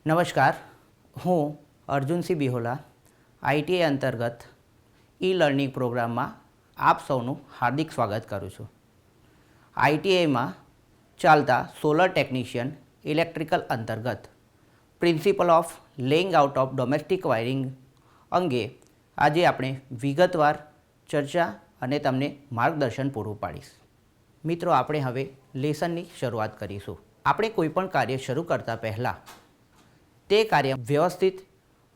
નમસ્કાર, હું અર્જુનસિંહ બિહોલા આઈટીઆઈ અંતર્ગત ઈ લર્નિંગ પ્રોગ્રામમાં આપ સૌનું હાર્દિક સ્વાગત કરું છું. આઈટીઆઈમાં ચાલતા સોલર ટેકનિશિયન ઇલેક્ટ્રિકલ અંતર્ગત principal of laying out of domestic wiring અંગે આજે આપણે વિગતવાર ચર્ચા અને તમને માર્ગદર્શન પૂરું પાડીશ. મિત્રો, આપણે હવે લેસનની શરૂઆત કરીશું. આપણે કોઈપણ કાર્ય શરૂ કરતા પહેલાં તે કાર્ય વ્યવસ્થિત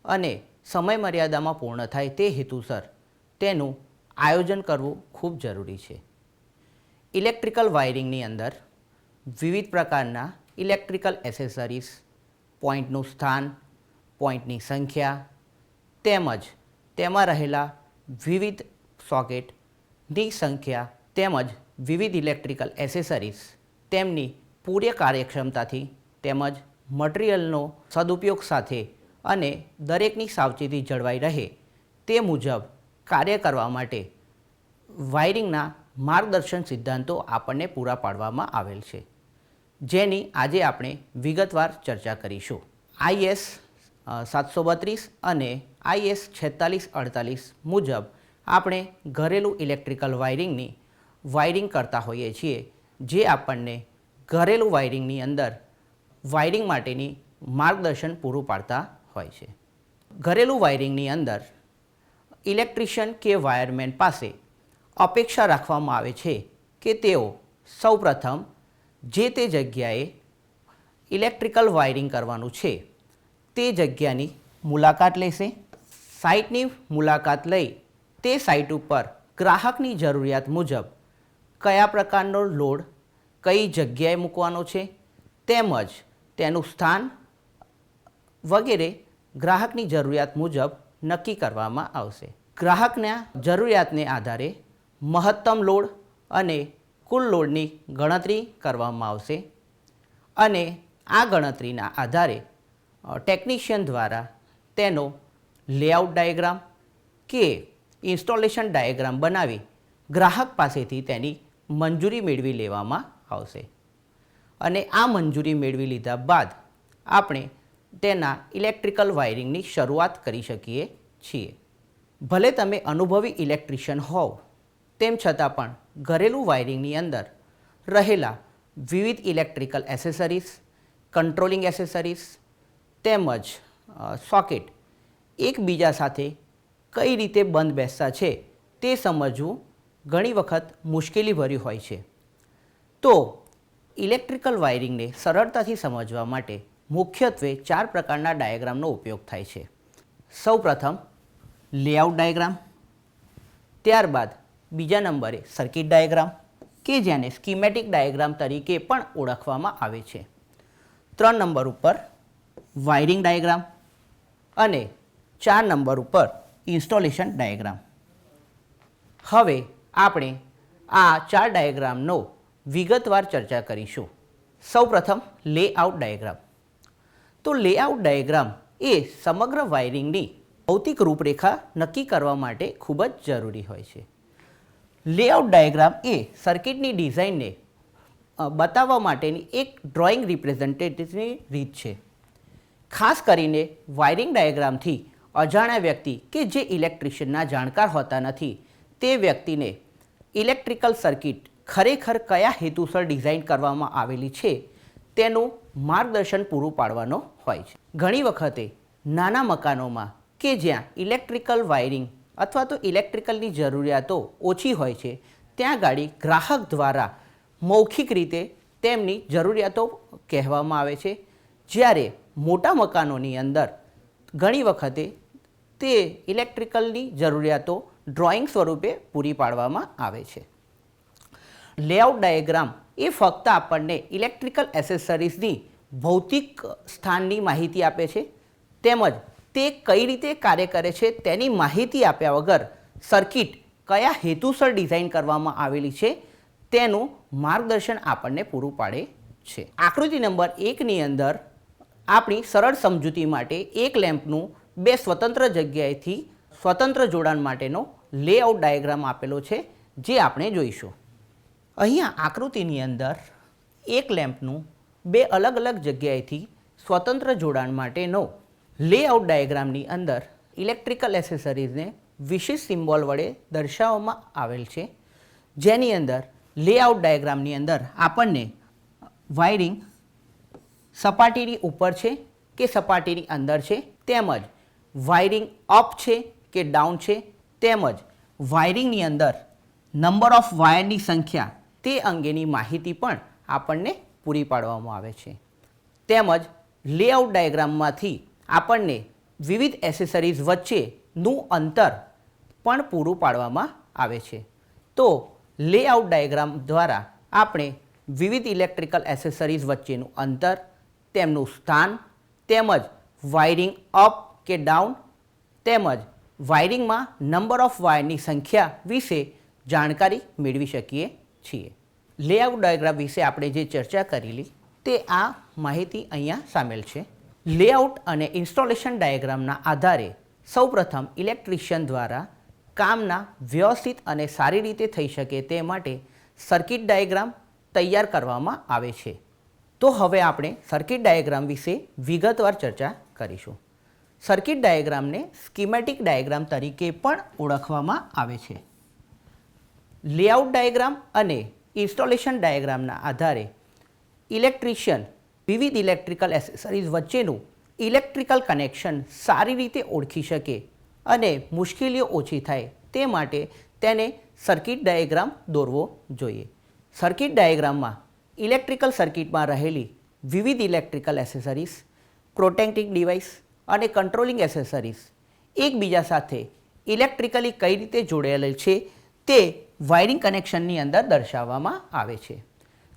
અને સમય મર્યાદામાં પૂર્ણ થાય તે હેતુસર તેનું આયોજન કરવું ખૂબ જરૂરી છે. ઇલેક્ટ્રિકલ વાયરિંગની અંદર વિવિધ પ્રકારના ઇલેક્ટ્રિકલ એસેસરીઝ, પોઈન્ટનું સ્થાન, પોઈન્ટની સંખ્યા તેમજ તેમાં રહેલા વિવિધ સોકેટની સંખ્યા તેમજ વિવિધ ઇલેક્ટ્રિકલ એસેસરીઝ તેમની પૂર્ણ કાર્યક્ષમતાથી તેમજ મટીરિયલનો સદુપયોગ સાથે અને દરેકની સાવચેતી જળવાઈ રહે તે મુજબ કાર્ય કરવા માટે વાયરિંગના માર્ગદર્શન સિદ્ધાંતો આપણને પૂરા પાડવામાં આવેલ છે, જેની આજે આપણે વિગતવાર ચર્ચા કરીશું. IS 732 અને IS 4648 મુજબ આપણે ઘરેલું ઇલેક્ટ્રિકલ વાયરિંગ કરતા હોઈએ છીએ, જે આપણને ઘરેલું વાયરિંગની અંદર વાયરિંગ માટેની માર્ગદર્શન પૂરું પાડતા હોય છે. ઘરેલું વાયરિંગની અંદર ઇલેક્ટ્રિશિયન કે વાયરમેન પાસે અપેક્ષા રાખવામાં આવે છે કે તેઓ સૌપ્રથમ જે તે જગ્યાએ ઇલેક્ટ્રિકલ વાયરિંગ કરવાનું છે તે જગ્યાની મુલાકાત લેશે. સાઇટની મુલાકાત લઈ તે સાઇટ ઉપર ગ્રાહકની જરૂરિયાત મુજબ કયા પ્રકારનો લોડ કઈ જગ્યાએ મૂકવાનો છે તેમજ તેનું સ્થાન વગેરે ગ્રાહકની જરૂરિયાત મુજબ નક્કી કરવામાં આવશે. ગ્રાહકના જરૂરિયાતને આધારે મહત્તમ લોડ અને કુલ લોડની ગણતરી કરવામાં આવશે અને આ ગણતરીના આધારે ટેકનિશિયન દ્વારા તેનો લેઆઉટ ડાયાગ્રામ કે ઇન્સ્ટોલેશન ડાયાગ્રામ બનાવી ગ્રાહક પાસેથી તેની મંજૂરી મેળવી લેવામાં આવશે અને આ મંજૂરી મેળવી લીધા બાદ આપણે તેના ઇલેક્ટ્રિકલ વાયરિંગની શરૂઆત કરી શકીએ છીએ. ભલે તમે અનુભવી ઇલેક્ટ્રિશિયન હોવ તેમ છતાં પણ ઘરેલું વાયરિંગની અંદર રહેલા વિવિધ ઇલેક્ટ્રિકલ એસેસરીઝ, કંટ્રોલિંગ એસેસરીઝ તેમજ સોકેટ એકબીજા સાથે કઈ રીતે બંધ બેસતા છે તે સમજવું ઘણી વખત મુશ્કેલીભર્યું હોય છે. તો ઇલેક્ટ્રિકલ વાયરિંગને સરળતાથી સમજવા માટે મુખ્યત્વે 4 પ્રકારના ડાયાગ્રામનો ઉપયોગ થાય છે. સૌપ્રથમ લેઆઉટ ડાયાગ્રામ, ત્યારબાદ બીજા નંબરે સર્કિટ ડાયાગ્રામ કે જેને સ્કીમેટિક ડાયાગ્રામ તરીકે પણ ઓળખવામાં આવે છે, 3 નંબર ઉપર વાયરિંગ ડાયાગ્રામ અને 4 નંબર ઉપર ઇન્સ્ટોલેશન ડાયાગ્રામ. હવે આપણે આ 4 ડાયાગ્રામનો વિગતવાર ચર્ચા કરીશું. સૌપ્રથમ લેઆઉટ ડાયાગ્રામ. તો લેઆઉટ ડાયાગ્રામ એ સમગ્ર વાયરિંગની ભૌતિક રૂપરેખા નક્કી કરવા માટે ખૂબ જ જરૂરી હોય છે. લેઆઉટ ડાયાગ્રામ એ સર્કિટની ડિઝાઇનને બતાવવા માટેની એક ડ્રોઈંગ રિપ્રેઝેન્ટેટિવની રીત છે. ખાસ કરીને વાયરિંગ ડાયાગ્રામથી અજાણ્યા વ્યક્તિ કે જે ઇલેક્ટ્રિશિયનના જાણકાર હોતા નથી તે વ્યક્તિને ઇલેક્ટ્રિકલ સર્કિટ ખરેખર કયા હેતુસર ડિઝાઇન કરવામાં આવેલી છે તેનું માર્ગદર્શન પૂરું પાડવાનો હોય છે. ઘણી વખતે નાના મકાનોમાં કે જ્યાં ઇલેક્ટ્રિકલ વાયરિંગ અથવા તો ઇલેક્ટ્રિકલની જરૂરિયાતો ઓછી હોય છે ત્યાં ગાડી ગ્રાહક દ્વારા મૌખિક રીતે તેમની જરૂરિયાતો કહેવામાં આવે છે, જ્યારે મોટા મકાનોની અંદર ઘણી વખતે તે ઇલેક્ટ્રિકલની જરૂરિયાતો ડ્રોઈંગ સ્વરૂપે પૂરી પાડવામાં આવે છે. લેઆઉટ ડાયાગ્રામ એ ફક્ત આપણને ઇલેક્ટ્રિકલ એસેસરીઝની ભૌતિક સ્થાનની માહિતી આપે છે તેમજ તે કઈ રીતે કાર્ય કરે છે તેની માહિતી આપ્યા વગર સર્કિટ કયા હેતુસર ડિઝાઇન કરવામાં આવેલી છે તેનું માર્ગદર્શન આપણને પૂરું પાડે છે. આકૃતિ નંબર 1ની અંદર આપણી સરળ સમજૂતી માટે એક લેમ્પનું 2 સ્વતંત્ર જગ્યાએથી સ્વતંત્ર જોડાણ માટેનો લેઆઉટ ડાયાગ્રામ આપેલો છે, જે આપણે જોઈશું. અહીંયા આકૃતિની અંદર એક લેમ્પનું બે અલગ અલગ જગ્યાએથી સ્વતંત્ર જોડાણ માટેનો લેઆઉટ ડાયાગ્રામની અંદર ઇલેક્ટ્રિકલ એસેસરીઝને વિશેષ સિમ્બોલ વડે દર્શાવવામાં આવેલ છે, જેની અંદર લેઆઉટ ડાયાગ્રામની અંદર આપણને વાયરિંગ સપાટીની ઉપર છે કે સપાટીની અંદર છે, તેમજ વાયરિંગ અપ છે કે ડાઉન છે, તેમજ વાયરિંગની અંદર નંબર ઓફ વાયરની સંખ્યા તે અંગેની માહિતી પણ આપણને પૂરી પાડવામાં આવે છે. તેમજ લેઆઉટ ડાયાગ્રામમાંથી આપણને વિવિધ એસેસરીઝ વચ્ચેનું અંતર પણ પૂરું પાડવામાં આવે છે. તો લેઆઉટ ડાયાગ્રામ દ્વારા આપણે વિવિધ ઇલેક્ટ્રિકલ એસેસરીઝ વચ્ચેનું અંતર, તેમનું સ્થાન, તેમજ વાયરિંગ અપ કે ડાઉન, તેમજ વાયરિંગમાં નંબર ઓફ વાયરની સંખ્યા વિશે જાણકારી મેળવી શકીએ છીએ. લેઆઉટ ડાયાગ્રામ વિશે આપણે જે ચર્ચા કરેલી તે આ માહિતી અહીંયા સામેલ છે. લેઆઉટ અને ઇન્સ્ટોલેશન ડાયાગ્રામના આધારે સૌપ્રથમ ઇલેક્ટ્રિશિયન દ્વારા કામના વ્યવસ્થિત અને સારી રીતે થઈ શકે તે માટે સર્કિટ ડાયાગ્રામ તૈયાર કરવામાં આવે છે. તો હવે આપણે સર્કિટ ડાયાગ્રામ વિશે વિગતવાર ચર્ચા કરીશું. સર્કિટ ડાયાગ્રામને સ્કીમેટિક ડાયાગ્રામ તરીકે પણ ઓળખવામાં આવે છે. લેઆઉટ ડાયાગ્રામ અને ઇન્સ્ટોલેશન ડાયાગ્રામના આધારે ઇલેક્ટ્રિશિયન વિવિધ ઇલેક્ટ્રિકલ એસેસરીઝ વચ્ચેનું ઇલેક્ટ્રિકલ કનેક્શન સારી રીતે ઓળખી શકે અને મુશ્કેલીઓ ઓછી થાય તે માટે તેને સર્કિટ ડાયાગ્રામ દોરવો જોઈએ. સર્કિટ ડાયાગ્રામમાં ઇલેક્ટ્રિકલ સર્કિટમાં રહેલી વિવિધ ઇલેક્ટ્રિકલ એસેસરીઝ, પ્રોટેક્ટિંગ ડિવાઇસ અને કંટ્રોલિંગ એસેસરીઝ એકબીજા સાથે ઇલેક્ટ્રિકલી કઈ રીતે જોડાયેલ છે તે વાયરિંગ કનેક્શનની અંદર દર્શાવવામાં આવે છે,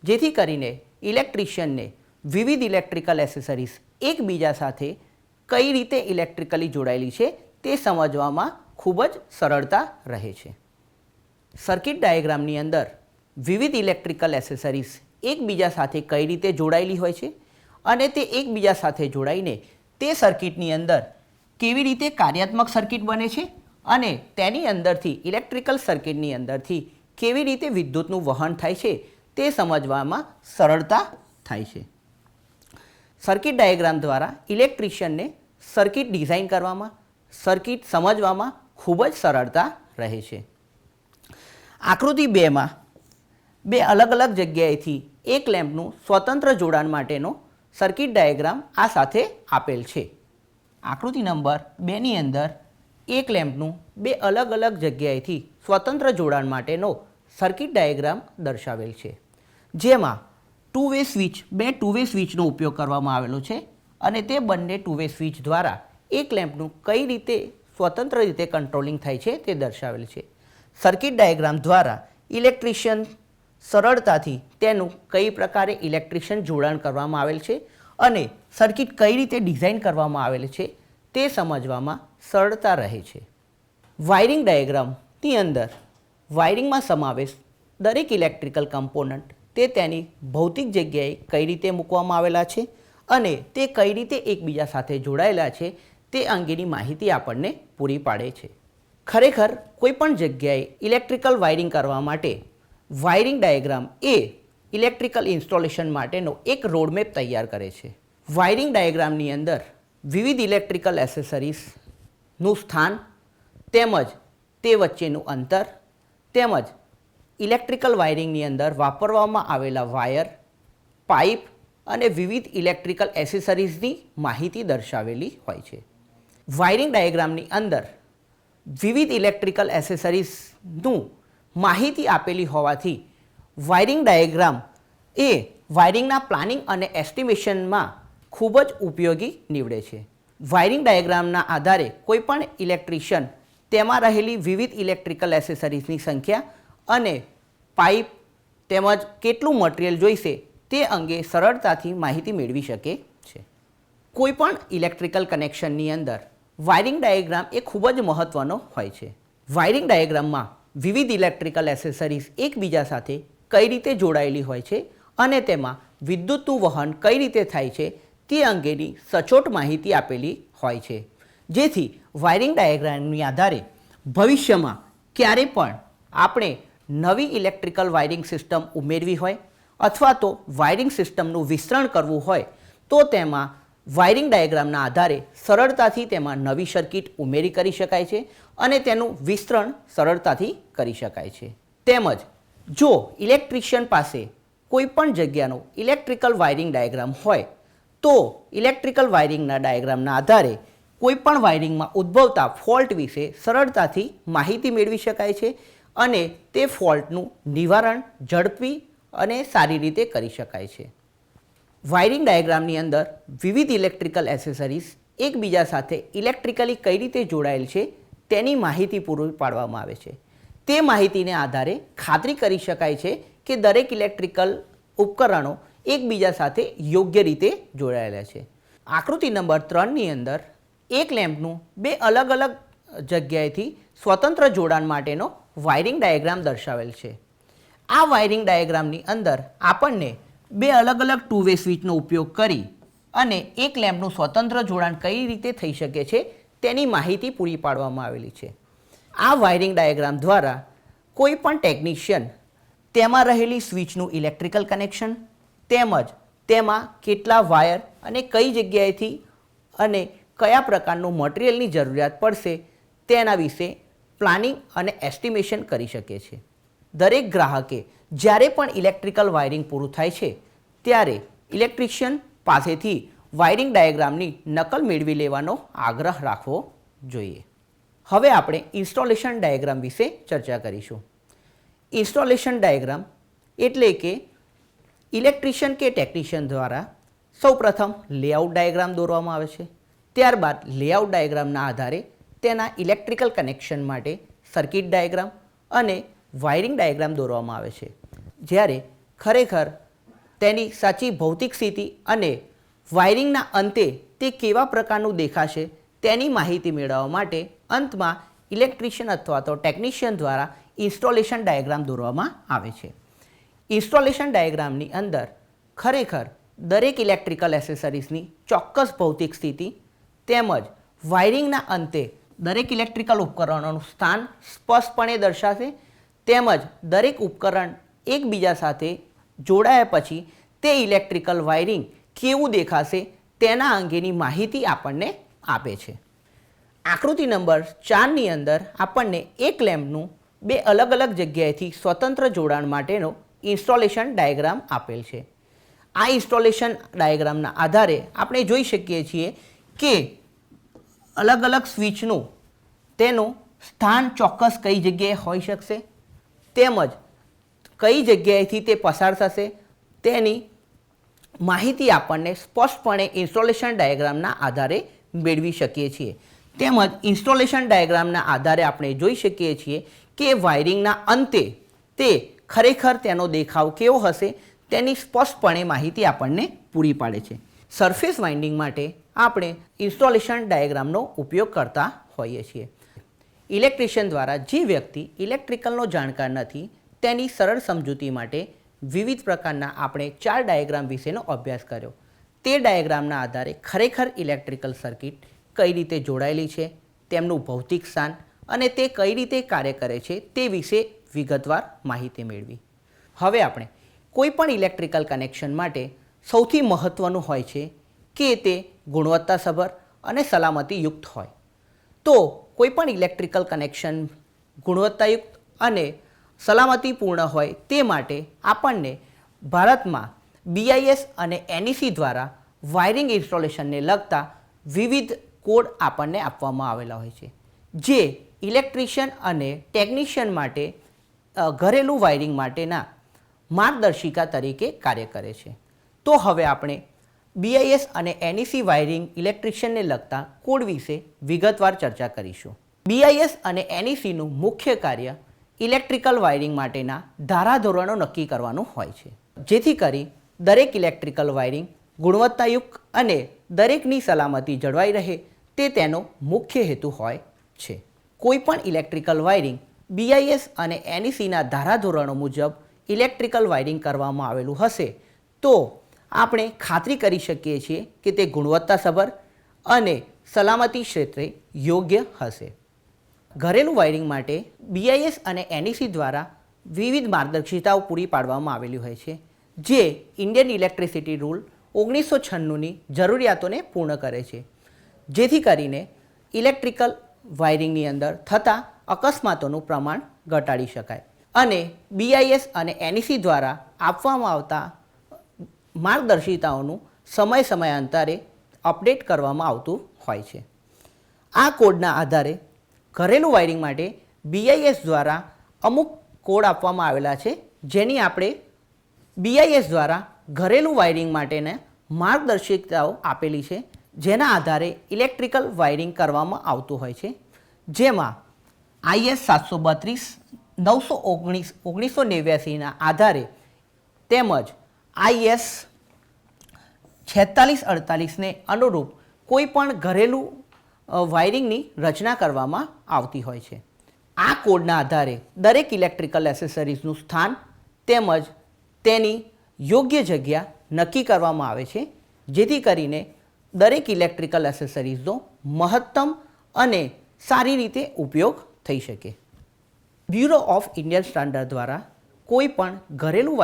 જેથી કરીને ઇલેક્ટ્રિશિયનને વિવિધ ઇલેક્ટ્રિકલ એસેસરીઝ એકબીજા સાથે કઈ રીતે ઇલેક્ટ્રિકલી જોડાયેલી છે તે સમજવામાં ખૂબ જ સરળતા રહે છે. સર્કિટ ડાયાગ્રામની અંદર વિવિધ ઇલેક્ટ્રિકલ એસેસરીઝ એકબીજા સાથે કઈ રીતે જોડાયેલી હોય છે અને તે એકબીજા સાથે જોડાઈને તે સર્કિટની અંદર કેવી રીતે કાર્યાત્મક સર્કિટ બને છે અને તેની અંદરથી ઇલેક્ટ્રિકલ સર્કિટની અંદરથી કેવી રીતે વિદ્યુતનું વહન થાય છે તે સમજવામાં સરળતા થાય છે. સર્કિટ ડાયાગ્રામ દ્વારા ઇલેક્ટ્રિશિયનને સર્કિટ ડિઝાઇન કરવામાં, સર્કિટ સમજવામાં ખૂબ જ સરળતા રહે છે. આકૃતિ 2માં બે અલગ અલગ જગ્યાએથી એક લેમ્પનું સ્વતંત્ર જોડાણ માટેનો સર્કિટ ડાયાગ્રામ આ સાથે આપેલ છે. આકૃતિ નંબર 2ની અંદર એક લેમ્પનું બે અલગ અલગ જગ્યાએથી સ્વતંત્ર જોડાણ માટેનો સર્કિટ ડાયાગ્રામ દર્શાવેલ છે, જેમાં બે ટુ વે સ્વિચનો ઉપયોગ કરવામાં આવેલો છે અને તે બંને ટુ વે સ્વિચ દ્વારા એક લેમ્પનું કઈ રીતે સ્વતંત્ર રીતે કંટ્રોલિંગ થાય છે તે દર્શાવેલ છે. સર્કિટ ડાયાગ્રામ દ્વારા ઇલેક્ટ્રિશિયન સરળતાથી તેનું કઈ પ્રકારે ઇલેક્ટ્રિશિયન જોડાણ કરવામાં આવેલ છે અને સર્કિટ કઈ રીતે ડિઝાઇન કરવામાં આવેલ છે તે સમજવામાં સરળતા રહે છે. વાયરિંગ ડાયાગ્રામની અંદર વાયરિંગમાં સમાવેશ દરેક ઇલેક્ટ્રિકલ કમ્પોનન્ટ તે તેની ભૌતિક જગ્યાએ કઈ રીતે મૂકવામાં આવેલા છે અને તે કઈ રીતે એકબીજા સાથે જોડાયેલા છે તે અંગેની માહિતી આપણને પૂરી પાડે છે. ખરેખર કોઈપણ જગ્યાએ ઇલેક્ટ્રિકલ વાયરિંગ કરવા માટે વાયરિંગ ડાયાગ્રામ એ ઇલેક્ટ્રિકલ ઇન્સ્ટોલેશન માટેનો એક રોડમેપ તૈયાર કરે છે. વાયરિંગ ડાયાગ્રામની અંદર વિવિધ ઇલેક્ટ્રિકલ એસેસરીઝનું સ્થાન, તેમજ તે વચ્ચેનું અંતર, તેમજ ઇલેક્ટ્રિકલ વાયરિંગની અંદર વાપરવામાં આવેલા વાયર, પાઇપ અને વિવિધ ઇલેક્ટ્રિકલ એસેસરીઝની માહિતી દર્શાવેલી હોય છે. વાયરિંગ ડાયાગ્રામની અંદર વિવિધ ઇલેક્ટ્રિકલ એસેસરીઝનું માહિતી આપેલી હોવાથી વાયરિંગ ડાયાગ્રામ એ વાયરિંગના પ્લાનિંગ અને એસ્ટિમેશનમાં ખૂબ જ ઉપયોગી નીવડે છે. વાયરિંગ ડાયાગ્રામના આધારે કોઈપણ ઇલેક્ટ્રિશિયન તેમાં રહેલી વિવિધ ઇલેક્ટ્રિકલ એસેસરીઝની સંખ્યા અને પાઇપ તેમજ કેટલું મટીરિયલ જોઈશે તે અંગે સરળતાથી માહિતી મેળવી શકે છે. કોઈપણ ઇલેક્ટ્રિકલ કનેક્શનની અંદર વાયરિંગ ડાયાગ્રામ એ ખૂબ જ મહત્ત્વનો હોય છે. વાયરિંગ ડાયાગ્રામમાં વિવિધ ઇલેક્ટ્રિકલ એસેસરીઝ એકબીજા સાથે કઈ રીતે જોડાયેલી હોય છે અને તેમાં વિદ્યુતનું વહન કઈ રીતે થાય છે તે અંગેની સચોટ માહિતી આપેલી હોય છે, જેથી વાયરિંગ ડાયાગ્રામની આધારે ભવિષ્યમાં ક્યારે પણ આપણે નવી ઇલેક્ટ્રિકલ વાયરિંગ સિસ્ટમ ઉમેરવી હોય અથવા તો વાયરિંગ સિસ્ટમનું વિસ્તરણ કરવું હોય તો તેમાં વાયરિંગ ડાયાગ્રામના આધારે સરળતાથી તેમાં નવી સર્કિટ ઉમેરી કરી શકાય છે અને તેનું વિસ્તરણ સરળતાથી કરી શકાય છે. તેમજ જો ઇલેક્ટ્રિશિયન પાસે કોઈ પણ જગ્યાનો ઇલેક્ટ્રિકલ વાયરિંગ ડાયાગ્રામ હોય તો ઇલેક્ટ્રિકલ વાયરિંગના ડાયાગ્રામના આધારે કોઈ પણ વાયરિંગમાં ઉદ્ભવતા ફોલ્ટ વિશે સરળતાથી માહિતી મેળવી શકાય છે અને તે ફોલ્ટનું નિવારણ ઝડપી અને સારી રીતે કરી શકાય છે. વાયરિંગ ડાયાગ્રામની અંદર વિવિધ ઇલેક્ટ્રિકલ એસેસરીઝ એકબીજા સાથે ઇલેક્ટ્રિકલી કઈ રીતે જોડાયેલ છે તેની માહિતી પૂરી પાડવામાં આવે છે. તે માહિતીને આધારે ખાતરી કરી શકાય છે કે દરેક ઇલેક્ટ્રિકલ ઉપકરણો એકબીજા સાથે યોગ્ય રીતે જોડાયેલા છે. આકૃતિ નંબર 3ની અંદર એક લેમ્પનું બે અલગ અલગ જગ્યાએથી સ્વતંત્ર જોડાણ માટેનો વાયરિંગ ડાયાગ્રામ દર્શાવેલ છે. આ વાયરિંગ ડાયાગ્રામની અંદર આપણને બે અલગ અલગ ટુ વે સ્વિચનો ઉપયોગ કરી અને એક લેમ્પનું સ્વતંત્ર જોડાણ કઈ રીતે થઈ શકે છે તેની માહિતી પૂરી પાડવામાં આવેલી છે. આ વાયરિંગ ડાયાગ્રામ દ્વારા કોઈ પણ ટેકનિશિયન તેમાં રહેલી સ્વિચનું ઇલેક્ટ્રિકલ કનેક્શન તેમજ તેમાં કેટલા વાયર અને કઈ જગ્યાએથી અને કયા પ્રકારનું મટીરિયલની જરૂરિયાત પડશે તેના વિશે પ્લાનિંગ અને એસ્ટિમેશન કરી શકે છે. દરેક ગ્રાહકે જ્યારે પણ ઇલેક્ટ્રિકલ વાયરિંગ પૂરું થાય છે ત્યારે ઇલેક્ટ્રિશિયન પાસેથી વાયરિંગ ડાયાગ્રામની નકલ મેળવી લેવાનો આગ્રહ રાખવો જોઈએ. હવે આપણે ઇન્સ્ટોલેશન ડાયાગ્રામ વિશે ચર્ચા કરીશું. ઇન્સ્ટોલેશન ડાયાગ્રામ એટલે કે ઇલેક્ટ્રિશિયન કે ટેકનિશિયન દ્વારા સૌપ્રથમ લેઆઉટ ડાયાગ્રામ દોરવામાં આવે છે. ત્યારબાદ લેઆઉટ ડાયાગ્રામના આધારે તેના ઇલેક્ટ્રિકલ કનેક્શન માટે સર્કિટ ડાયાગ્રામ અને વાયરિંગ ડાયાગ્રામ દોરવામાં આવે છે. જ્યારે ખરેખર તેની સાચી ભૌતિક સ્થિતિ અને વાયરિંગના અંતે તે કેવા પ્રકારનું દેખાશે તેની માહિતી મેળવવા માટે અંતમાં ઇલેક્ટ્રિશિયન અથવા તો ટેકનિશિયન દ્વારા ઇન્સ્ટોલેશન ડાયાગ્રામ દોરવામાં આવે છે. ઇન્સ્ટોલેશન ડાયાગ્રામની અંદર ખરેખર દરેક ઇલેક્ટ્રિકલ એસેસરીઝની ચોક્કસ ભૌતિક સ્થિતિ તેમજ વાયરિંગના અંતે દરેક ઇલેક્ટ્રિકલ ઉપકરણોનું સ્થાન સ્પષ્ટપણે દર્શાશે તેમજ દરેક ઉપકરણ એકબીજા સાથે જોડાયા પછી તે ઇલેક્ટ્રિકલ વાયરિંગ કેવું દેખાશે તેના અંગેની માહિતી આપણને આપે છે. આકૃતિ નંબર 4ની અંદર આપણને એક લેમ્પનું બે અલગ અલગ જગ્યાએથી સ્વતંત્ર જોડાણ માટેનો ઇન્સ્ટોલેશન ડાયાગ્રામ આપેલ છે. આ ઇન્સ્ટોલેશન ડાયાગ્રામના આધારે આપણે જોઈ શકીએ છીએ કે અલગ અલગ સ્વિચનું તેનું સ્થાન ચોક્કસ કઈ જગ્યાએ હોઈ શકશે તેમજ કઈ જગ્યાએથી તે પસાર થશે તેની માહિતી આપણને સ્પષ્ટપણે ઇન્સ્ટોલેશન ડાયાગ્રામના આધારે મેળવી શકીએ છીએ. તેમજ ઇન્સ્ટોલેશન ડાયાગ્રામના આધારે આપણે જોઈ શકીએ છીએ કે વાયરિંગના અંતે તે ખરેખર તેનો દેખાવ કેવો હશે તેની સ્પષ્ટપણે માહિતી આપણને પૂરી પાડે છે. સરફેસ વાઇન્ડિંગ માટે આપણે ઇન્સ્ટોલેશન ડાયાગ્રામનો ઉપયોગ કરતા હોઈએ છીએ. ઇલેક્ટ્રિશિયન દ્વારા જે વ્યક્તિ ઇલેક્ટ્રિકલનો જાણકાર નથી તેની સરળ સમજૂતી માટે વિવિધ પ્રકારના આપણે 4 ડાયાગ્રામ વિશેનો અભ્યાસ કર્યો. તે ડાયાગ્રામના આધારે ખરેખર ઇલેક્ટ્રિકલ સર્કિટ કઈ રીતે જોડાયેલી છે, તેમનું ભૌતિક સ્થાન અને તે કઈ રીતે કાર્ય કરે છે તે વિશે વિગતવાર માહિતી મેળવી. હવે આપણે કોઈ પણ ઇલેક્ટ્રિકલ કનેક્શન માટે સૌથી મહત્ત્વનું હોય છે કે તે ગુણવત્તાસભર અને સલામતીયુક્ત હોય. તો કોઈપણ ઇલેક્ટ્રિકલ કનેક્શન ગુણવત્તાયુક્ત અને સલામતીપૂર્ણ હોય તે માટે આપણને ભારતમાં BIS અને NEC દ્વારા વાયરિંગ ઇન્સ્ટોલેશનને લગતા વિવિધ કોડ આપણને આપવામાં આવેલા હોય છે, જે ઇલેક્ટ્રિશિયન અને ટેકનિશિયન માટે ઘરેલું વાયરિંગ માટેના માર્ગદર્શિકા તરીકે કાર્ય કરે છે. તો હવે આપણે BIS અને NEC વાયરિંગ ઇલેક્ટ્રિશિયનને લગતા કોડ વિશે વિગતવાર ચર્ચા કરીશું. BIS અને NECનું મુખ્ય કાર્ય ઇલેક્ટ્રિકલ વાયરિંગ માટેના ધારાધોરણો નક્કી કરવાનું હોય છે, જેથી કરી દરેક ઇલેક્ટ્રિકલ વાયરિંગ ગુણવત્તાયુક્ત અને દરેકની સલામતી જળવાઈ રહે તે તેનો મુખ્ય હેતુ હોય છે. કોઈપણ ઇલેક્ટ્રિકલ વાયરિંગ BIS અને NECના ધારાધોરણો મુજબ ઇલેક્ટ્રિકલ વાયરિંગ કરવામાં આવેલું હશે તો આપણે ખાતરી કરી શકીએ છીએ કે તે ગુણવત્તાસભર અને સલામતી ક્ષેત્રે યોગ્ય હશે. ઘરેલું વાયરિંગ માટે BIS અને NEC દ્વારા વિવિધ માર્ગદર્શિતાઓ પૂરી પાડવામાં આવેલી હોય છે, જે ઇન્ડિયન ઇલેક્ટ્રિસિટી રૂલ 1996ની જરૂરિયાતોને પૂર્ણ કરે છે, જેથી કરીને ઇલેક્ટ્રિકલ વાયરિંગની અંદર થતા અકસ્માતોનું પ્રમાણ ઘટાડી શકાય અને BIS અને NEC દ્વારા આપવામાં આવતા માર્ગદર્શિતાઓનું સમયાંતરે અપડેટ કરવામાં આવતું હોય છે. આ કોડના આધારે ઘરેલું વાયરિંગ માટે BIS દ્વારા અમુક કોડ આપવામાં આવેલા છે, જેની આપણે BIS દ્વારા ઘરેલું વાયરિંગ માટેના માર્ગદર્શિકાઓ આપેલી છે, જેના આધારે ઇલેક્ટ્રિકલ વાયરિંગ કરવામાં આવતું હોય છે, જેમાં IS 732/1989ના આધારે તેમજ IS 4648ને અનુરૂપ કોઈ પણ ઘરેલું વાયરિંગની રચના કરવામાં આવતી હોય છે. આ કોડના આધારે દરેક ઇલેક્ટ્રિકલ એસેસરીઝનું સ્થાન તેમજ તેની યોગ્ય જગ્યા નક્કી કરવામાં આવે છે, જેથી કરીને દરેક ઇલેક્ટ્રિકલ એસેસરીઝનો મહત્તમ અને સારી રીતે ઉપયોગ થઈ શકે. બ્યુરો ઓફ ઇન્ડિયન સ્ટાન્ડર્ડ દ્વારા કોઈ પણ ઘરેલું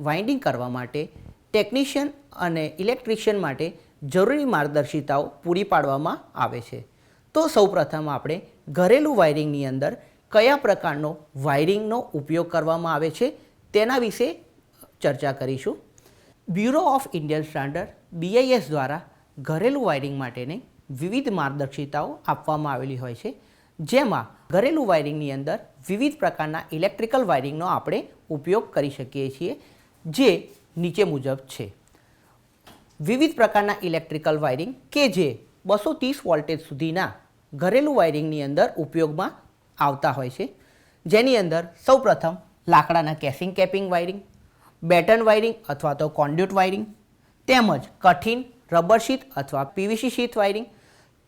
વાઇન્ડિંગ કરવા માટે ટેકનિશિયન અને ઇલેક્ટ્રિશિયન માટે જરૂરી માર્ગદર્શિતાઓ પૂરી પાડવામાં આવે છે. તો સૌપ્રથમ આપણે ઘરેલું વાયરિંગની અંદર કયા પ્રકારનો વાયરિંગનો ઉપયોગ કરવામાં આવે છે તેના વિશે ચર્ચા કરીશું. Bureau of Indian standard BIS દ્વારા ઘરેલું વાયરિંગ માટેની વિવિધ માર્ગદર્શિતાઓ આપવામાં આવેલી હોય છે, જેમાં ઘરેલું વાયરિંગની અંદર વિવિધ પ્રકારના ઇલેક્ટ્રિકલ વાયરિંગનો આપણે ઉપયોગ કરી શકીએ છીએ, જે નીચે મુજબ છે. વિવિધ પ્રકારના ઇલેક્ટ્રિકલ વાયરિંગ કે જે 230 વોલ્ટેજ સુધીના ઘરેલું વાયરિંગની અંદર ઉપયોગમાં આવતા હોય છે, જેની અંદર સૌપ્રથમ લાકડાના casing capping wiring, batten wiring અથવા તો કોન્ડ્યુટ વાયરિંગ, તેમજ કઠિન રબર શીટ અથવા PVC શીટ વાયરિંગ,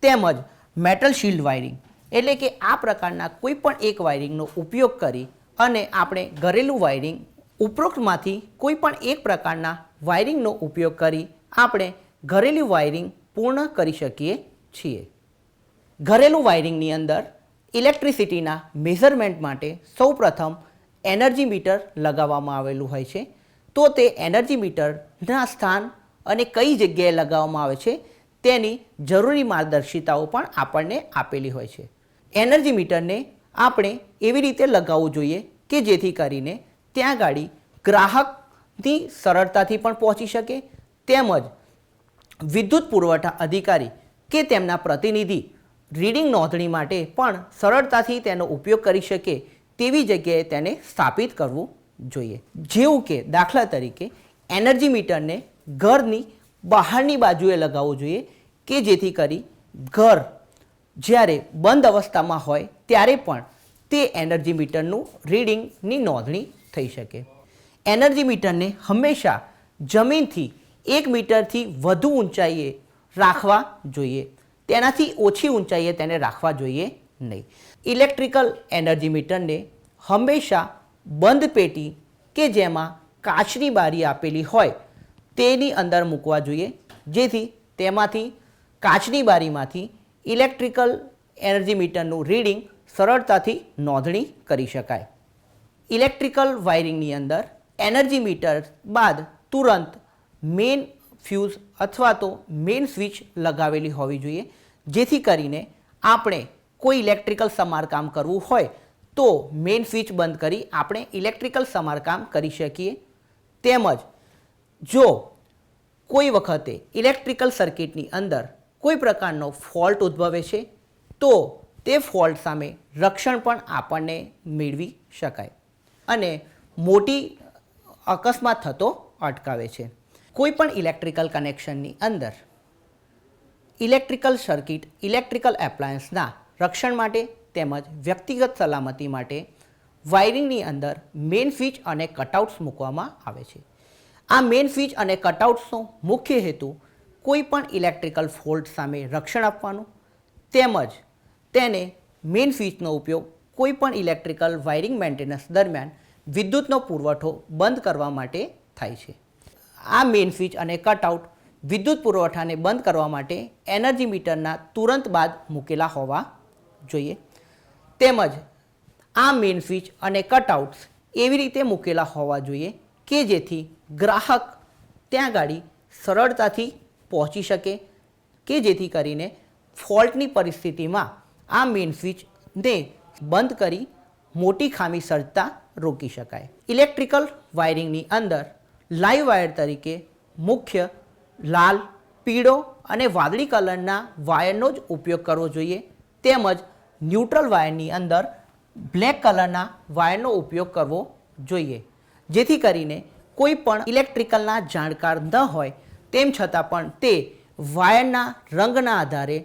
તેમજ મેટલ શીલ્ડ વાયરિંગ. એટલે કે આ પ્રકારના કોઈ પણ એક વાયરિંગનો ઉપયોગ કરી અને આપણે ઘરેલું વાયરિંગ ઉપરોક્તમાંથી કોઈ પણ એક પ્રકારના વાયરિંગનો ઉપયોગ કરી આપણે ઘરેલું વાયરિંગ પૂર્ણ કરી શકીએ છીએ. ઘરેલું વાયરિંગની અંદર ઇલેક્ટ્રિસિટીના મેઝરમેન્ટ માટે સૌપ્રથમ એનર્જી મીટર લગાવવામાં આવેલું હોય છે. તો તે એનર્જી મીટરના સ્થાન અને કઈ જગ્યાએ લગાવવામાં આવે છે તેની જરૂરી માર્ગદર્શિતાઓ પણ આપણને આપેલી હોય છે. એનર્જી મીટરને આપણે એવી રીતે લગાવવું જોઈએ કે જેથી કરીને ત્યાં ગાડી ગ્રાહકની સરળતાથી પણ પહોંચી શકે, તેમજ વિદ્યુત પુરવઠા અધિકારી કે તેમના પ્રતિનિધિ રીડિંગ નોંધણી માટે પણ સરળતાથી તેનો ઉપયોગ કરી શકે તેવી જગ્યાએ તેને સ્થાપિત કરવું જોઈએ. જેવું કે દાખલા તરીકે એનર્જી મીટરને ઘરની બહારની બાજુએ લગાવવું જોઈએ કે જેથી કરી ઘર જ્યારે બંધ અવસ્થામાં હોય ત્યારે પણ તે એનર્જી મીટરનું રીડિંગની નોંધણી થઈ શકે. એનર્જી મીટરને હંમેશા જમીનથી 1 મીટરથી વધુ ઊંચાઈએ રાખવા જોઈએ, તેનાથી ઓછી ઊંચાઈએ તેને રાખવા જોઈએ નહીં. ઇલેક્ટ્રિકલ એનર્જી મીટરને હંમેશા બંધ પેટી કે જેમાં કાચની બારી આપેલી હોય તેની અંદર મૂકવા જોઈએ, જેથી તેમાંથી કાચની બારીમાંથી ઇલેક્ટ્રિકલ એનર્જી મીટરનું રીડિંગ સરળતાથી નોંધણી કરી શકાય. ઇલેક્ટ્રિકલ વાયરિંગની અંદર એનર્જી મીટર બાદ તુરંત મેઇન ફ્યુઝ અથવા તો મેઇન સ્વિચ લગાવેલી હોવી જોઈએ, જેથી કરીને આપણે કોઈ ઇલેક્ટ્રિકલ સમારકામ કરવું હોય તો મેઇન સ્વિચ બંધ કરી આપણે ઇલેક્ટ્રિકલ સમારકામ કરી શકીએ. તેમજ જો કોઈ વખતે ઇલેક્ટ્રિકલ સર્કિટની અંદર કોઈ પ્રકારનો ફોલ્ટ ઉદ્ભવે છે તો તે ફોલ્ટ સામે રક્ષણ પણ આપણને મેળવી શકાય અને મોટી અકસ્માત થતો અટકાવે છે. કોઈ પણ ઇલેક્ટ્રિકલ કનેક્શનની અંદર ઇલેક્ટ્રિકલ સર્કિટ ઇલેક્ટ્રિકલ એપ્લાયન્સના રક્ષણ માટે તેમજ વ્યક્તિગત સલામતી માટે વાયરિંગની અંદર મેઇન સ્વિચ અને કટઆઉટ્સ મૂકવામાં આવે છે. આ મેઇન સ્વિચ અને કટઆઉટ્સનો મુખ્ય હેતુ કોઈ પણ ઇલેક્ટ્રિકલ ફોલ્ટ સામે રક્ષણ આપવાનું તેમજ તેને મેઇન સ્વિચનો ઉપયોગ કોઈ પણ ઇલેક્ટ્રિકલ વાયરિંગ મેન્ટેનન્સ દરમિયાન વિદ્યુતનો પુરવઠો બંધ કરવા માટે થાય છે. આ મેઇન સ્વિચ અને કટઆઉટ વિદ્યુત પુરવઠાને બંધ કરવા માટે એનર્જી મીટરના તુરંત બાદ મૂકેલા હોવા જોઈએ. તેમજ આ મેઇન સ્વિચ અને કટઆઉટ્સ એવી રીતે મૂકેલા હોવા જોઈએ કે જેથી ગ્રાહક ત્યાં ગાડી સરળતાથી પહોંચી શકે કે જેથી કરીને ફોલ્ટની પરિસ્થિતિમાં આ મેઇન સ્વિચને બંધ કરી મોટી ખામી સર્જતા રોકી શકાય. ઇલેક્ટ્રિકલ વાયરિંગની અંદર લાઈવ વાયર તરીકે મુખ્ય લાલ, પીળો અને વાદળી કલરના વાયરનો જ ઉપયોગ કરવો જોઈએ, તેમજ ન્યુટ્રલ વાયરની અંદર બ્લેક કલરના વાયરનો ઉપયોગ કરવો જોઈએ, જેથી કરીને કોઈ પણ ઇલેક્ટ્રિકલના જાણકાર ન હોય તેમ છતાં પણ તે વાયરના રંગના આધારે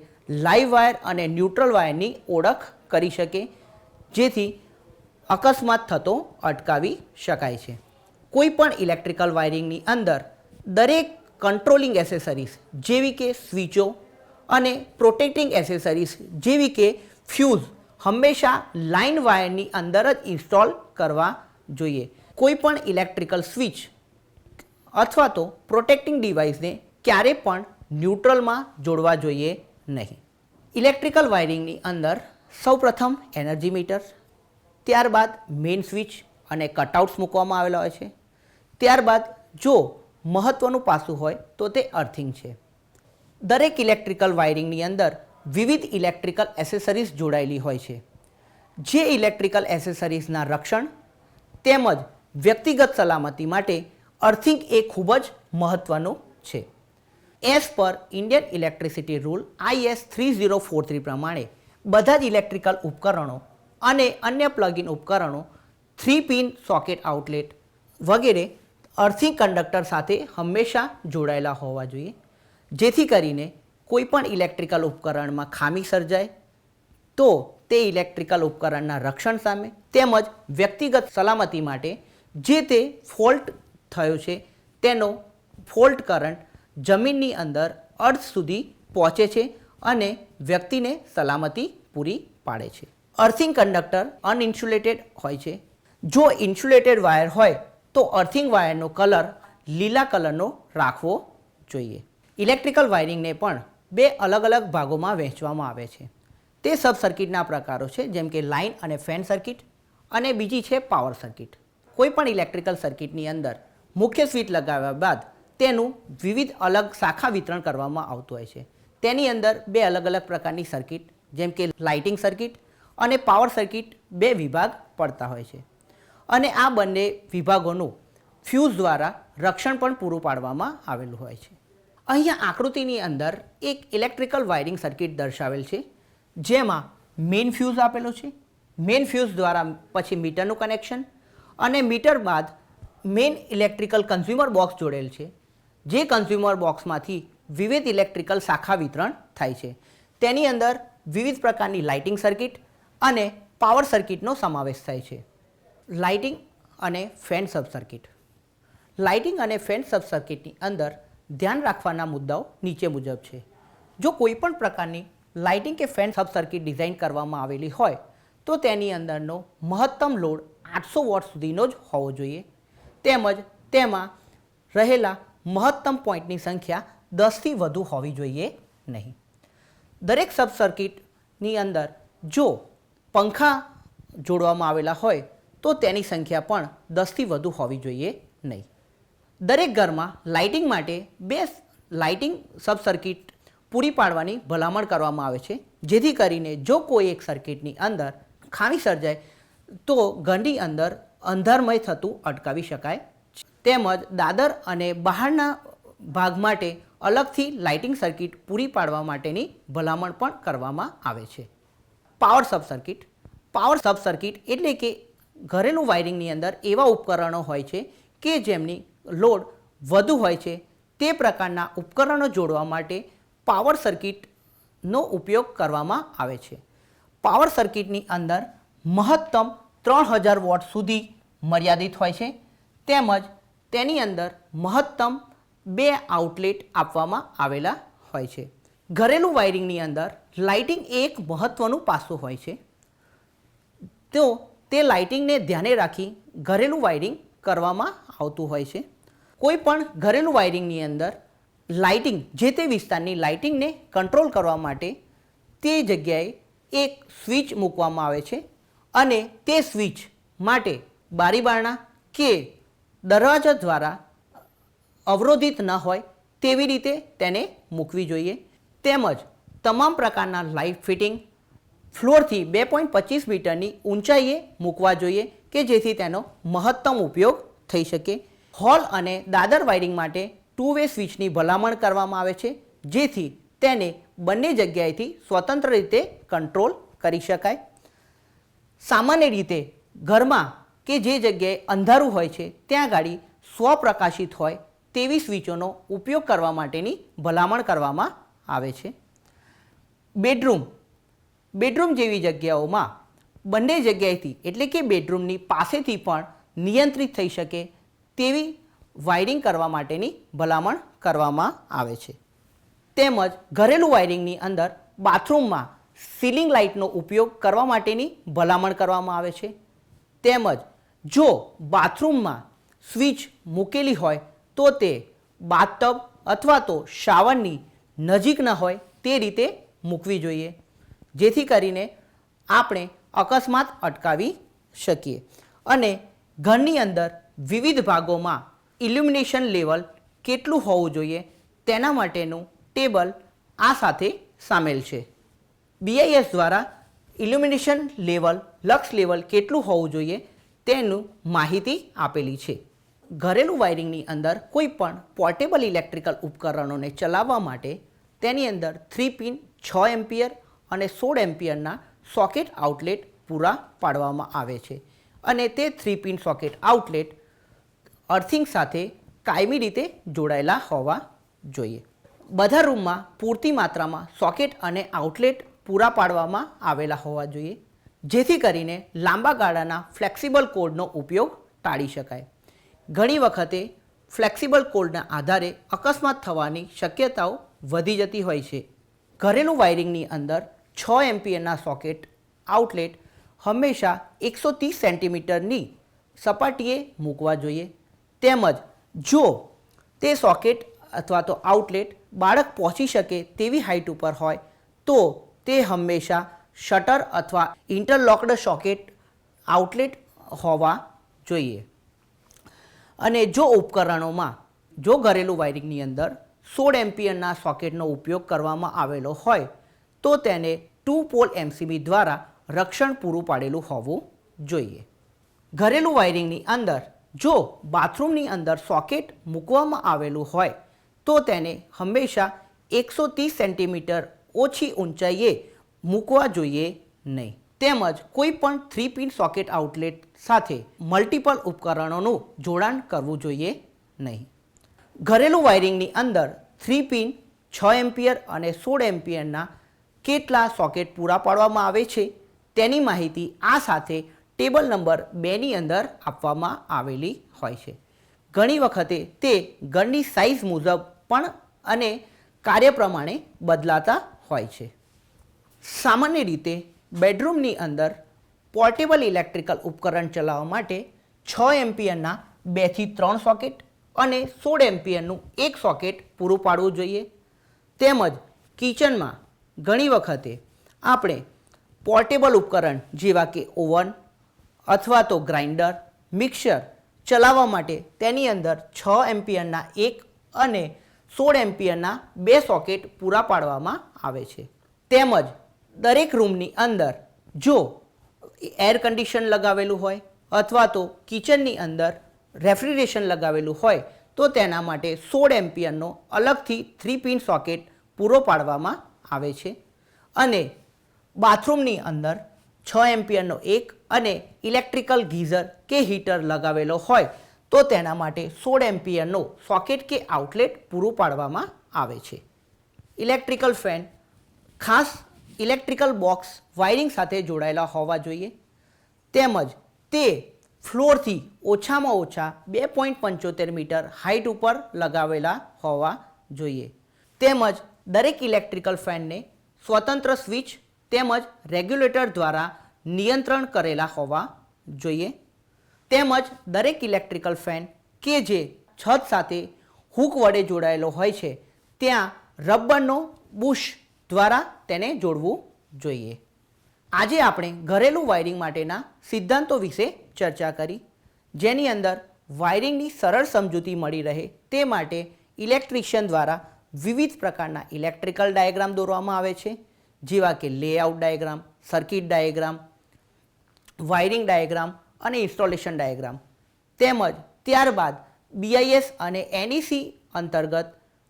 લાઈવ વાયર અને ન્યુટ્રલ વાયરની ઓળખ કરી શકે, જેથી અકસ્માત થતો અટકાવી શકાય છે. કોઈ પણ ઇલેક્ટ્રિકલ વાયરિંગની અંદર દરેક કંટ્રોલિંગ એસેસરીઝ જેવી કે સ્વિચો અને પ્રોટેક્ટિંગ એસેસરીઝ જેવી કે ફ્યુઝ હંમેશા લાઇન વાયરની અંદર જ ઇન્સ્ટોલ કરવા જોઈએ. કોઈ પણ ઇલેક્ટ્રિકલ સ્વિચ અથવા તો પ્રોટેક્ટિંગ ડિવાઇસને ક્યારે પણ ન્યુટ્રલમાં જોડવા જોઈએ નહીં. ઇલેક્ટ્રિકલ વાયરિંગની અંદર સૌપ્રથમ એનર્જી મીટર, ત્યારબાદ મેઇન સ્વિચ અને કટઆઉટ્સ મૂકવામાં આવેલા હોય છે. ત્યારબાદ જો મહત્ત્વનું પાસું હોય તો તે અર્થિંગ છે. દરેક ઇલેક્ટ્રિકલ વાયરિંગની અંદર વિવિધ ઇલેક્ટ્રિકલ એસેસરીઝ જોડાયેલી હોય છે, જે ઇલેક્ટ્રિકલ એસેસરીઝના રક્ષણ તેમજ વ્યક્તિગત સલામતી માટે અર્થિંગ એ ખૂબ જ મહત્ત્વનું છે. As per Indian electricity rule IS 3043 પ્રમાણે બધા જ ઇલેક્ટ્રિકલ ઉપકરણો અને અન્ય પ્લગઇન ઉપકરણો 3-પિન સોકેટ આઉટલેટ વગેરે અર્થિંગ કંડક્ટર સાથે હંમેશા જોડાયેલા હોવા જોઈએ, જેથી કરીને કોઈ પણ ઇલેક્ટ્રિકલ ઉપકરણમાં ખામી સર્જાય તો તે ઇલેક્ટ્રિકલ ઉપકરણના રક્ષણ સામે તેમજ વ્યક્તિગત સલામતી માટે જે તે ફોલ્ટ થયો છે તેનો ફોલ્ટ કરંટ જમીનની અંદર અર્થ સુધી પહોંચે છે અને વ્યક્તિને સલામતી પૂરી પાડે છે. અર્થિંગ કંડક્ટર અનઇન્સ્યુલેટેડ હોય છે. જો ઇન્સ્યુલેટેડ વાયર હોય તો અર્થિંગ વાયરનો કલર લીલા કલરનો રાખવો જોઈએ. ઇલેક્ટ્રિકલ વાયરિંગને પણ બે અલગ અલગ ભાગોમાં વહેંચવામાં આવે છે. તે સબ સર્કિટના પ્રકારો છે, જેમ કે લાઇન અને ફેન સર્કિટ અને બીજી છે પાવર સર્કિટ. કોઈ પણ ઇલેક્ટ્રિકલ સર્કિટની અંદર મુખ્ય સ્વિચ લગાવ્યા બાદ તેનું વિવિધ અલગ શાખા વિતરણ કરવામાં આવતું હોય છે. તેની અંદર બે અલગ અલગ પ્રકારની સર્કિટ જેમ કે લાઇટિંગ સર્કિટ અને પાવર સર્કિટ બે વિભાગ પડતા હોય છે, અને આ બંને વિભાગોનું ફ્યુઝ દ્વારા રક્ષણ પણ પૂરું પાડવામાં આવેલું હોય છે. અહીંયા આકૃતિની અંદર એક ઇલેક્ટ્રિકલ વાયરિંગ સર્કિટ દર્શાવેલ છે, જેમાં મેઇન ફ્યુઝ આપેલો છે. મેઇન ફ્યુઝ દ્વારા પછી મીટરનું કનેક્શન અને મીટર બાદ મેઇન ઇલેક્ટ્રિકલ કન્ઝ્યુમર બોક્સ જોડેલ છે, જે કન્ઝ્યુમર બોક્સમાંથી વિવિધ ઇલેક્ટ્રિકલ શાખા વિતરણ થાય છે. તેની અંદર વિવિધ પ્રકારની લાઇટિંગ સર્કિટ અને પાવર સર્કિટનો સમાવેશ થાય છે. લાઇટિંગ અને ફેન સબ સર્કિટ. લાઇટિંગ અને ફેન સબ સર્કિટની અંદર ધ્યાન રાખવાના મુદ્દાઓ નીચે મુજબ છે. જો કોઈ પણ પ્રકારની લાઇટિંગ કે ફેન સબ સર્કિટ ડિઝાઇન કરવામાં આવેલી હોય તો તેની અંદરનો મહત્તમ લોડ 800 વોટ સુધીનો જ હોવો જોઈએ, તેમજ તેમાં રહેલા મહત્તમ પોઈન્ટની સંખ્યા 10થી વધુ હોવી જોઈએ નહીં. દરેક સબ સર્કિટની અંદર જો પંખા જોડવામાં આવેલા હોય તો તેની સંખ્યા પણ 10થી વધુ હોવી જોઈએ નહીં. દરેક ઘરમાં લાઇટિંગ માટે બે લાઇટિંગ સબ સર્કિટ પૂરી પાડવાની ભલામણ કરવામાં આવે છે, જેથી કરીને જો કોઈ એક સર્કિટની અંદર ખામી સર્જાય તો ઘરની અંદર અંધારમય થતું અટકાવી શકાય. તેમજ દાદર અને બહારના ભાગ માટે અલગથી લાઇટિંગ સર્કિટ પૂરી પાડવા માટેની ભલામણ પણ કરવામાં આવે છે. Power sub circuit. Power sub circuit એટલે કે ઘરેલું વાયરિંગની અંદર એવા ઉપકરણો હોય છે કે જેમની લોડ વધુ હોય છે, તે પ્રકારના ઉપકરણો જોડવા માટે પાવર સર્કિટનો ઉપયોગ કરવામાં આવે છે. પાવર સર્કિટની અંદર મહત્તમ 3000 વોટ સુધી મર્યાદિત હોય છે, તેમજ તેની અંદર મહત્તમ 2 આઉટલેટ આપવામાં આવેલા હોય છે. ઘરેલું વાયરિંગની અંદર લાઇટિંગ એક મહત્ત્વનું પાસું હોય છે, તો તે લાઇટિંગને ધ્યાને રાખી ઘરેલું વાયરિંગ કરવામાં આવતું હોય છે. કોઈ પણ ઘરેલું વાયરિંગની અંદર લાઇટિંગ જે તે વિસ્તારની લાઇટિંગને કંટ્રોલ કરવા માટે તે જગ્યાએ એક સ્વિચ મૂકવામાં આવે છે, અને તે સ્વિચ માટે બારી બારણા કે દરવાજા દ્વારા અવરોધિત ન હોય તેવી રીતે તેને મૂકવી જોઈએ. તેમજ તમામ પ્રકારના લાઇટ ફિટિંગ ફ્લોરથી 2.25 મીટરની ઊંચાઈએ મૂકવા જોઈએ કે જેથી તેનો મહત્તમ ઉપયોગ થઈ શકે. હોલ અને દાદર વાયરિંગ માટે 2 વે સ્વિચની ભલામણ કરવામાં આવે છે જેથી તેને બંને જગ્યાએથી સ્વતંત્ર રીતે કંટ્રોલ કરી શકાય. સામાન્ય રીતે ઘરમાં કે જે જગ્યાએ અંધારું હોય છે ત્યાં ગાડી સ્વપ્રકાશિત હોય તેવી સ્વિચોનો ઉપયોગ કરવા માટેની ભલામણ કરવામાં આવે છે. બેડરૂમ જેવી જગ્યાઓમાં બંને જગ્યાએથી એટલે કે બેડરૂમની પાસેથી પણ નિયંત્રિત થઈ શકે તેવી વાયરિંગ કરવા માટેની ભલામણ કરવામાં આવે છે. તેમજ ઘરેલું વાયરિંગની અંદર બાથરૂમમાં સીલિંગ લાઇટનો ઉપયોગ કરવા માટેની ભલામણ કરવામાં આવે છે. તેમજ જો બાથરૂમમાં સ્વિચ મૂકેલી હોય તો તે બાથટબ અથવા તો શાવરની નજીક ન હોય તે રીતે મૂકવી જોઈએ જેથી કરીને આપણે અકસ્માત અટકાવી શકીએ. અને ઘરની અંદર વિવિધ ભાગોમાં ઇલ્યુમિનેશન લેવલ કેટલું હોવું જોઈએ તેના માટેનું ટેબલ આ સાથે સામેલ છે. BIS દ્વારા ઇલ્યુમિનેશન લેવલ લક્સ લેવલ કેટલું હોવું જોઈએ તેનું માહિતી આપેલી છે. ઘરેલું વાયરિંગની અંદર કોઈ પણ પોર્ટેબલ ઇલેક્ટ્રિકલ ઉપકરણોને ચલાવવા માટે તેની અંદર 3 પિન 6 એમ્પિયર અને 16 એમ્પિયરના સોકેટ આઉટલેટ પૂરા પાડવામાં આવે છે અને તે 3 પિન સોકેટ આઉટલેટ અર્થિંગ સાથે કાયમી રીતે જોડાયેલા હોવા જોઈએ. બધા રૂમમાં પૂરતી માત્રામાં સોકેટ અને આઉટલેટ પૂરા પાડવામાં આવેલા હોવા જોઈએ જેથી કરીને લાંબા ગાળાના ફ્લેક્સિબલ કોર્ડનો ઉપયોગ ટાળી શકાય. ઘણી વખતે ફ્લેક્સિબલ કોર્ડના આધારે અકસ્માત થવાની શક્યતાઓ વધી જતી હોય છે. ઘરેલું વાયરિંગની અંદર 6 એમ્પિયરના સોકેટ આઉટલેટ હંમેશા 130 સેન્ટીમીટરની સપાટીએ મૂકવા જોઈએ. તેમજ જો તે સોકેટ અથવા તો આઉટલેટ બાળક પહોંચી શકે તેવી હાઇટ ઉપર હોય તો તે હંમેશા શટર અથવા ઇન્ટરલોક્ડ સોકેટ આઉટલેટ હોવા જોઈએ. અને જો ઉપકરણોમાં જો ઘરેલું વાયરિંગની અંદર 16 એમ્પિયરના સોકેટનો ઉપયોગ કરવામાં આવેલો હોય તો તેને 2 પોલ MCB દ્વારા રક્ષણ પૂરું પાડેલું હોવું જોઈએ. ઘરેલું વાયરિંગની અંદર જો બાથરૂમની અંદર સોકેટ મૂકવામાં આવેલું હોય તો તેને હંમેશા 130 સેન્ટીમીટર ઓછી ઊંચાઈએ મૂકવા જોઈએ નહીં. તેમજ કોઈ પણ 3 પિન સોકેટ આઉટલેટ સાથે મલ્ટિપલ ઉપકરણોનું જોડાણ કરવું જોઈએ નહીં. ઘરેલું વાયરિંગની અંદર 3 પિન 6 એમ્પિયર અને 16 એમ્પિયરના કેટલા સોકેટ પૂરા પાડવામાં આવે છે તેની માહિતી આ સાથે ટેબલ નંબર 2ની અંદર આપવામાં આવેલી હોય છે. ઘણી વખતે તે ઘરની સાઇઝ મુજબ પણ અને કાર્ય પ્રમાણે બદલાતા હોય છે. સામાન્ય રીતે બેડરૂમની અંદર પોર્ટેબલ ઇલેક્ટ્રિકલ ઉપકરણ ચલાવવા માટે 6 એમ્પિયરના 2 થી 3 સોકેટ અને 16 એમ્પિયરનું એક સોકેટ પૂરું પાડવું જોઈએ. તેમજ કિચનમાં ઘણી વખતે આપણે પોર્ટેબલ ઉપકરણ જેવા કે ઓવન અથવા તો ગ્રાઇન્ડર મિક્સર ચલાવવા માટે તેની અંદર 6 એમ્પિયરના એક અને 16 એમ્પિયરના 2 સોકેટ પૂરા પાડવામાં આવે છે. તેમજ દરેક રૂમની અંદર જો એર કન્ડિશન લગાવેલું હોય અથવા તો કિચનની અંદર રેફ્રિજરેશન લગાવેલું હોય તો તેના માટે 16 એમ્પિયરનો અલગથી 3 પિન સોકેટ પૂરો પાડવામાં આવે છે. અને બાથરૂમની અંદર 6 એમ્પિયરનો એક અને ઇલેક્ટ્રિકલ ગીઝર કે હીટર લગાવેલો હોય તો તેના માટે 16 એમ્પિયરનો સોકેટ કે આઉટલેટ પૂરું પાડવામાં આવે છે. ઇલેક્ટ્રિકલ ફેન ખાસ ઇલેક્ટ્રિકલ બોક્સ વાયરિંગ સાથે જોડાયેલા હોવા જોઈએ. તેમજ તે ફ્લોરથી ઓછામાં ઓછા 2.75 મીટર હાઇટ ઉપર લગાવેલા હોવા જોઈએ. તેમજ દરેક ઇલેક્ટ્રિકલ ફેનને સ્વતંત્ર સ્વિચ તેમજ રેગ્યુલેટર દ્વારા નિયંત્રણ કરેલા હોવા જોઈએ. તેમજ દરેક ઇલેક્ટ્રિકલ ફેન કે જે છત સાથે હૂક વડે જોડાયેલો હોય છે ત્યાં રબરનો બુશ દ્વારા તેને જોડવું જોઈએ. આજે આપણે ઘરેલું વાયરિંગ માટેના સિદ્ધાંતો વિશે ચર્ચા કરી જેની અંદર વાયરિંગની સરળ સમજૂતી મળી રહે તે માટે ઇલેક્ટ્રિશિયન દ્વારા વિવિધ પ્રકારના ઇલેક્ટ્રિકલ ડાયાગ્રામ દોરવામાં આવે છે, જેવા કે layout diagram, circuit diagram, wiring diagram અને ઇન્સ્ટોલેશન ડાયાગ્રામ. તેમજ ત્યારબાદ BIS અને NEC અંતર્ગત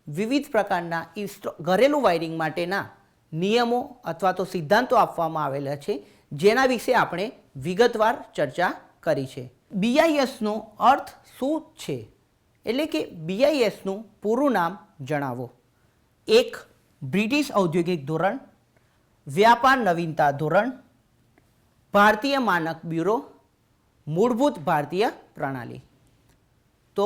વિવિધ પ્રકારના ઘરેલું વાયરિંગ માટેના નિયમો અથવા તો સિદ્ધાંતો આપવામાં આવેલા છે, જેના વિશે આપણે વિગતવાર ચર્ચા કરી છે. BISનો અર્થ શું છે, એટલે કે BISનું પૂરું નામ જણાવો. 1. બ્રિટિશ ઔદ્યોગિક ધોરણ, વ્યાપાર નવીનતા ધોરણ, ભારતીય માનક બ્યુરો, મૂળભૂત ભારતીય પ્રણાલી. તો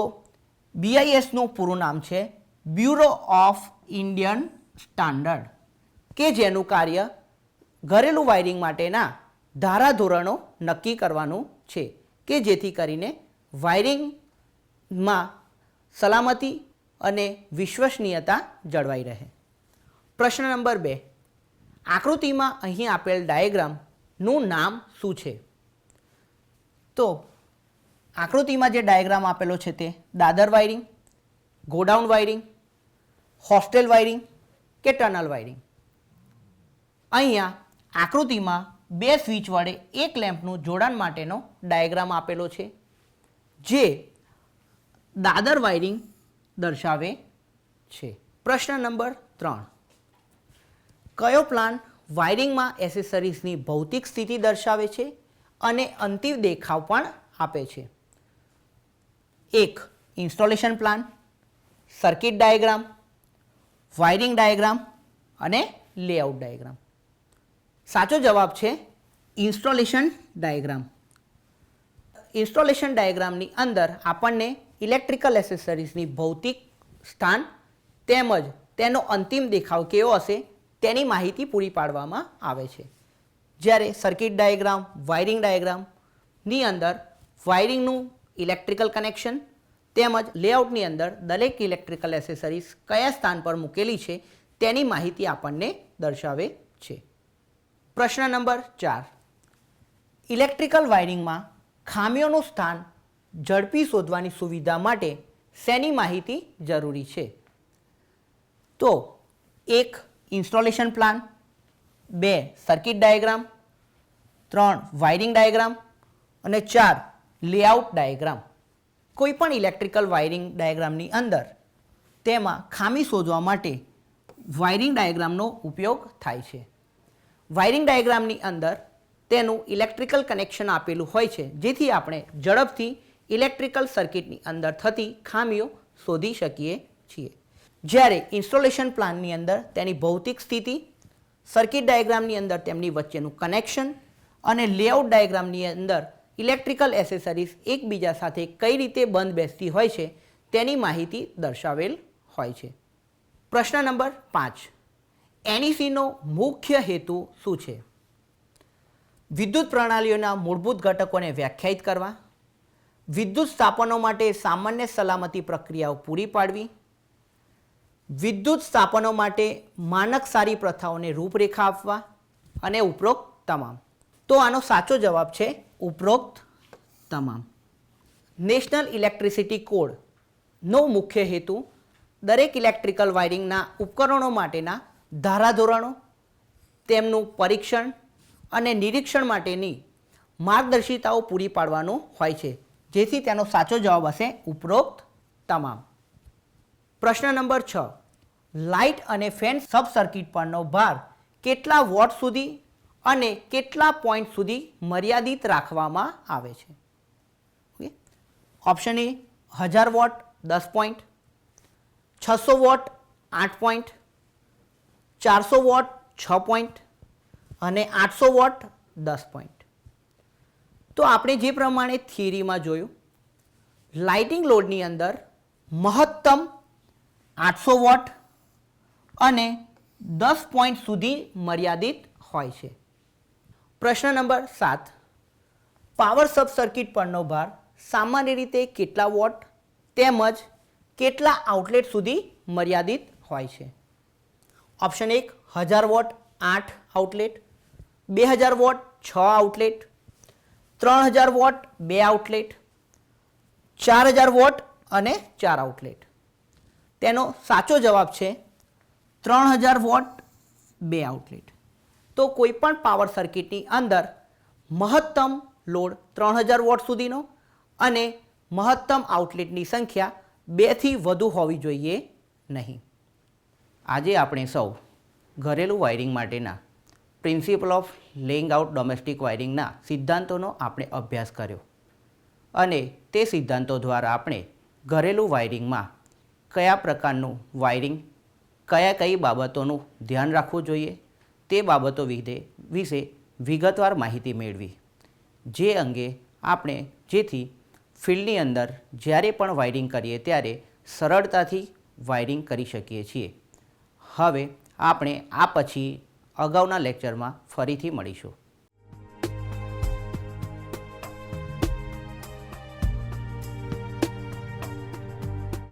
BISનું પૂરું નામ છે બ્યુરો ઓફ ઇન્ડિયન સ્ટાન્ડર્ડ, કે જેનું કાર્ય ઘરેલું વાયરિંગ માટેના ધારાધોરણો નક્કી કરવાનું છે, કે જેથી કરીને વાયરિંગમાં સલામતી અને વિશ્વસનીયતા જળવાઈ રહે. પ્રશ્ન નંબર 2. આકૃતિમાં અહીં આપેલ ડાયાગ્રામનું નામ શું છે? તો આકૃતિમાં જે ડાયાગ્રામ આપેલો છે તે દાદર wiring, godown wiring, hostel wiring કે ટનલ વાયરિંગ. અહીંયા આકૃતિમાં 2 સ્વિચ વડે એક લેમ્પનું જોડાણ માટેનો ડાયાગ્રામ આપેલો છે, જે દાદર વાયરિંગ દર્શાવે છે. પ્રશ્ન નંબર 3. કયો પ્લાન વાયરિંગમાં એસેસરીઝની ભૌતિક સ્થિતિ દર્શાવે છે અને અંતિમ દેખાવ પણ આપે છે? 1. Installation plan, circuit diagram, wiring diagram અને લેઆઉટ ડાયાગ્રામ. સાચો જવાબ છે ઇન્સ્ટોલેશન ડાયાગ્રામ. ઇન્સ્ટોલેશન ડાયાગ્રામની અંદર આપણને ઇલેક્ટ્રિકલ એસેસરીઝની ભૌતિક સ્થાન તેમજ તેનો અંતિમ દેખાવ કેવો હશે તેની માહિતી પૂરી પાડવામાં આવે છે. જ્યારે સર્કિટ ડાયાગ્રામ, વાયરિંગ ડાયાગ્રામની અંદર વાયરિંગનું ઇલેક્ટ્રિકલ કનેક્શન તેમજ લેઆઉટની અંદર દરેક ઇલેક્ટ્રિકલ એસેસરીઝ કયા સ્થાન પર મૂકેલી છે તેની માહિતી આપણને દર્શાવે છે. પ્રશ્ન નંબર 4. ઇલેક્ટ્રિકલ વાયરિંગમાં ખામીઓનું સ્થાન ઝડપી શોધવાની સુવિધા માટે શેની માહિતી જરૂરી છે? તો 1. Installation plan, 2. Circuit diagram, 3. Wiring diagram અને 4. Layout diagram. કોઈપણ ઇલેક્ટ્રિકલ વાયરિંગ ડાયાગ્રામની અંદર તેમાં ખામી શોધવા માટે વાયરિંગ ડાયાગ્રામનો ઉપયોગ થાય છે. વાયરિંગ ડાયાગ્રામની અંદર તેનું ઇલેક્ટ્રિકલ કનેક્શન આપેલું હોય છે, જેથી આપણે ઝડપથી ઇલેક્ટ્રિકલ સર્કિટની અંદર થતી ખામીઓ શોધી શકીએ છીએ. જ્યારે ઇન્સ્ટોલેશન પ્લાનની અંદર તેની ભૌતિક સ્થિતિ, સર્કિટ ડાયાગ્રામની અંદર તેમની વચ્ચેનું કનેક્શન અને લેઆઉટ ડાયાગ્રામની અંદર ઇલેક્ટ્રિકલ એસેસરીઝ એકબીજા સાથે કઈ રીતે બંધ બેસતી હોય છે તેની માહિતી દર્શાવેલ હોય છે. પ્રશ્ન નંબર 5. NECનો મુખ્ય હેતુ શું છે? વિદ્યુત પ્રણાલીઓના મૂળભૂત ઘટકોને વ્યાખ્યાયિત કરવા, વિદ્યુત સ્થાપનો માટે સામાન્ય સલામતી પ્રક્રિયાઓ પૂરી પાડવી, વિદ્યુત સ્થાપનો માટે માનક સારી પ્રથાઓને રૂપરેખા આપવા અને ઉપરોક્ત તમામ. તો આનો સાચો જવાબ છે ઉપરોક્ત તમામ. નેશનલ ઇલેક્ટ્રિસિટી કોડનો મુખ્ય હેતુ દરેક ઇલેક્ટ્રિકલ વાયરિંગના ઉપકરણો માટેના ધારાધોરણો, તેમનું પરીક્ષણ અને નિરીક્ષણ માટેની માર્ગદર્શિતાઓ પૂરી પાડવાનો હોય છે, જેથી તેનો સાચો જવાબ હશે ઉપરોક્ત તમામ. પ્રશ્ન નંબર 6. લાઇટ અને ફેન સબ સર્કિટ પરનો ભાર કેટલા વોટ સુધી અને કેટલા પોઈન્ટ સુધી મર્યાદિત રાખવામાં આવે છે? Option A 1000 watt 10 point, 600 watt 8 point, 400 watt 6 point અને 800 વોટ 10 પોઈન્ટ. તો આપણે જે પ્રમાણે થિયરીમાં જોયું, લાઇટિંગ લોડની અંદર મહત્તમ 800 વોટ અને 10 પોઈન્ટ સુધી મર્યાદિત હોય છે. પ્રશ્ન નંબર 7. પાવર સબ સર્કિટ પરનો ભાર સામાન્ય રીતે કેટલા વોટ તેમજ કેટલા આઉટલેટ સુધી મર્યાદિત હોય છે? Option 1 1000 watt 8 outlet, 2000 watt 6 outlet, 3000 watt 2 outlet, 4000 watt અને 4 આઉટલેટ. તેનો સાચો જવાબ છે 3000 વોટ 2 આઉટલેટ. તો કોઈપણ પાવર સર્કિટની અંદર મહત્તમ લોડ 3000 વોટ સુધીનો અને મહત્તમ આઉટલેટની સંખ્યા 2થી વધુ હોવી જોઈએ નહીં. આજે આપણે સૌ ઘરેલું વાયરિંગ માટેના principle of laying out domestic વાયરિંગના સિદ્ધાંતોનો આપણે અભ્યાસ કર્યો અને તે સિદ્ધાંતો દ્વારા આપણે ઘરેલું વાયરિંગમાં કયા પ્રકારનું વાયરિંગ, કઈ બાબતોનું ધ્યાન રાખવું જોઈએ તે બાબતો વિશે વિગતવાર માહિતી મેળવી, જે અંગે આપણે જેથી ફિલ્ડની અંદર જ્યારે પણ વાયરિંગ કરીએ ત્યારે સરળતાથી વાયરિંગ કરી શકીએ છીએ. હવે આપણે આ પછી અગાઉના લેક્ચરમાં ફરીથી મળીશું.